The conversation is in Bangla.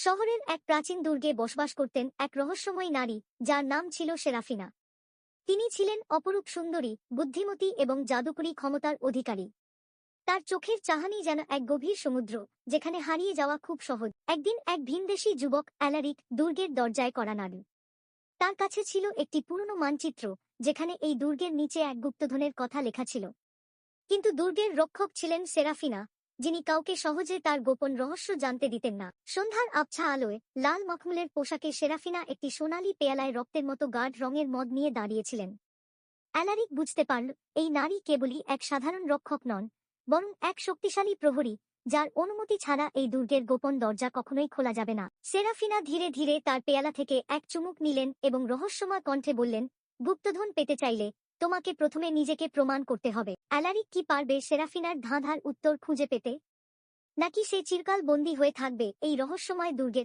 শহরের এক প্রাচীন দুর্গে বসবাস করতেন এক রহস্যময়ী নারী, যার নাম ছিল সেরাফিনা। তিনি ছিলেন অপরূপ সুন্দরী, বুদ্ধিমতী এবং জাদুকরী ক্ষমতার অধিকারী। তার চোখের চাহনি যেন এক গভীর সমুদ্র, যেখানে হারিয়ে যাওয়া খুব সহজ। একদিন এক ভিনদেশী যুবক অ্যালারিক দুর্গের দরজায় কড়া নাড়ল। তার কাছে ছিল একটি পুরনো মানচিত্র, যেখানে এই দুর্গের নিচে এক গুপ্তধনের কথা লেখা ছিল। কিন্তু দুর্গের রক্ষক ছিলেন সেরাফিনা, যিনি কাউকে সহজে তার গোপন রহস্য জানতে দিতেন না। সন্ধ্যার আবছা আলোয় লাল মখমলের পোশাকে সেরাফিনা একটি সোনালী পেয়ালায় রক্তের মতো গাঢ় রঙের মদ নিয়ে দাঁড়িয়েছিলেন। অ্যালারিক বুঝতে পারল, এই নারী কেবলই এক সাধারণ রক্ষক নন, বরং এক শক্তিশালী প্রহরী, যার অনুমতি ছাড়া এই দুর্গের গোপন দরজা কখনোই খোলা যাবে না। সেরাফিনা ধীরে ধীরে তার পেয়ালা থেকে এক চুমুক নিলেন এবং রহস্যময় কণ্ঠে বললেন, গুপ্তধন পেতে চাইলে তোমাকে প্রথমে নিজেকে প্রমাণ করতে হবে। অ্যালারিক কি পারবে সেরাফিনার ধাঁধার উত্তর খুঁজে পেতে? নাকি সে চিরকাল বন্দী হয়ে থাকবে এই রহস্যময় দুর্গে?